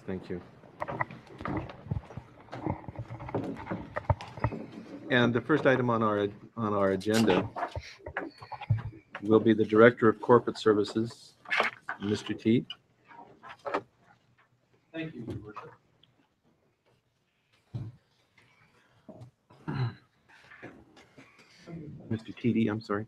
Thank you. And the first item on our agenda will be the Director of Corporate Services, Mr. T. Thank you, Your Worship. Mr. TD, I'm sorry.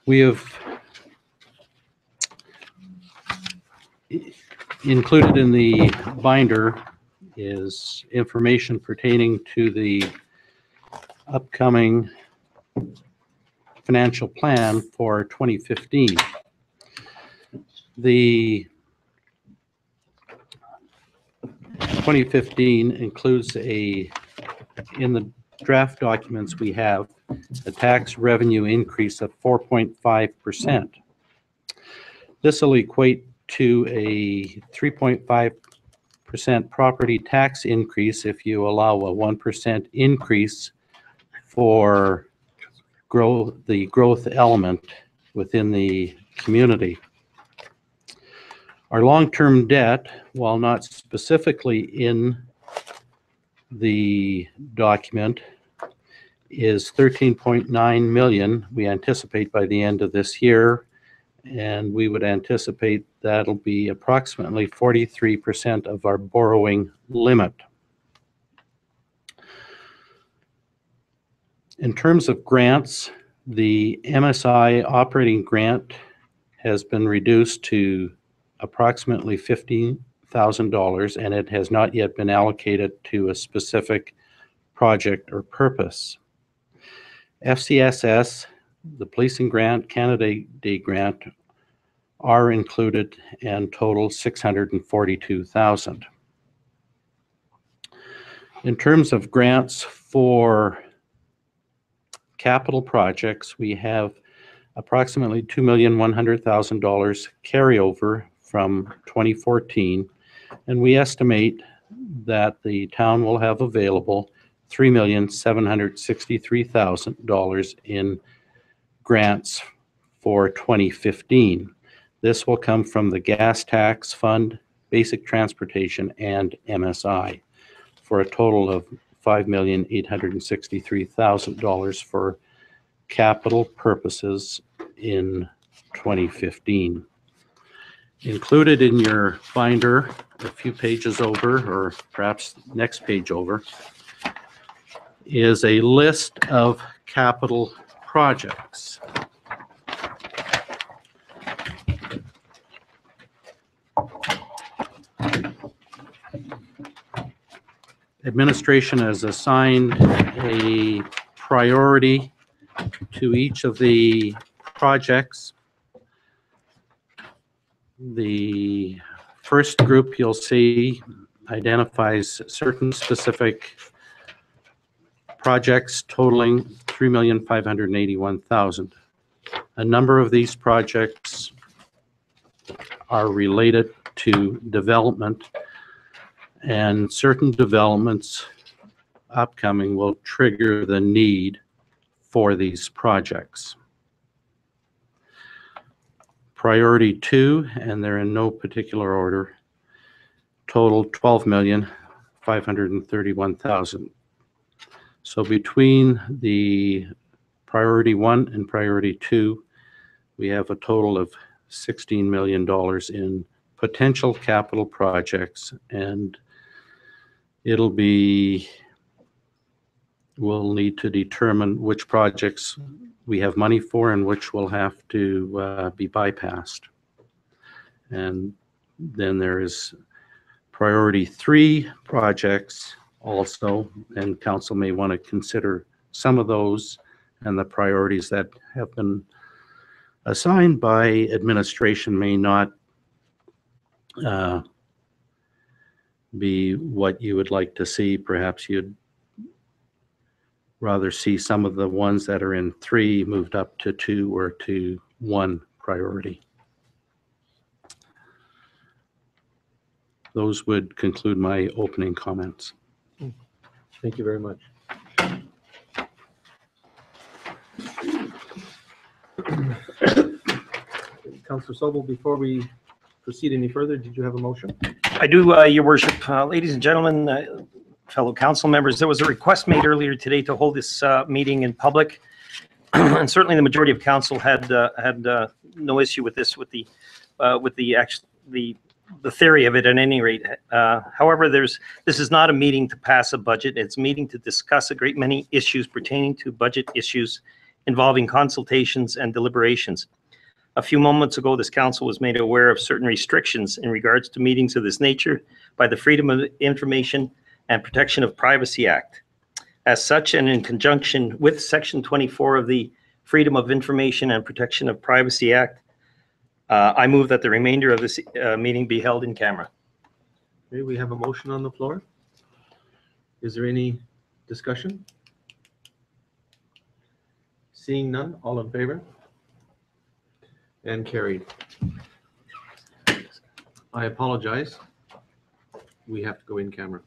We have included in the binder is information pertaining to the upcoming financial plan for 2015. The 2015 includes in the draft documents we have, a tax revenue increase of 4.5%. This will equate to a 3.5% property tax increase if you allow a 1% increase for the growth element within the community. Our long-term debt, while not specifically in the document, is 13.9 million. We anticipate by the end of this year, and we would anticipate that'll be approximately 43% of our borrowing limit. In terms of grants, the MSI operating grant has been reduced to approximately $15,000, and it has not yet been allocated to a specific project or purpose. FCSS, the policing grant, Canada Day grant are included and total $642,000. In terms of grants for capital projects, we have approximately $2,100,000 carryover from 2014, and we estimate that the town will have available $3,763,000 in grants for 2015. This will come from the gas tax fund, basic transportation, and MSI for a total of $5,863,000 for capital purposes in 2015. Included in your binder, a few pages over, or perhaps next page over, is a list of capital projects. Administration has assigned a priority to each of the projects. The first group you'll see identifies certain specific projects totaling $3,581,000. A number of these projects are related to development, and certain developments upcoming will trigger the need for these projects. Priority 2, and they're in no particular order, total $12,531,000. So between the priority 1 and priority 2, we have a total of $16 million in potential capital projects, and we'll need to determine which projects we have money for and which will have to be bypassed. And then there is priority 3 projects also, and council may want to consider some of those and the priorities that have been assigned by administration may not be what you would like to see. Perhaps you'd rather see some of the ones that are in 3 moved up to 2 or to 1 priority. those would conclude my opening comments. Thank you very much. Councillor Sobel, before we proceed any further, did you have a motion? I do, Your Worship. Ladies and gentlemen, fellow council members, there was a request made earlier today to hold this meeting in public. And certainly the majority of council had no issue with this, with the theory of it at any rate. However, this is not a meeting to pass a budget. It's a meeting to discuss a great many issues pertaining to budget issues involving consultations and deliberations. A few moments ago, this council was made aware of certain restrictions in regards to meetings of this nature by the Freedom of Information and Protection of Privacy Act. As such, and in conjunction with Section 24 of the Freedom of Information and Protection of Privacy Act, I move that the remainder of this meeting be held in camera. Okay, we have a motion on the floor. Is there any discussion? Seeing none, all in favor? And carried. I apologize. We have to go in camera.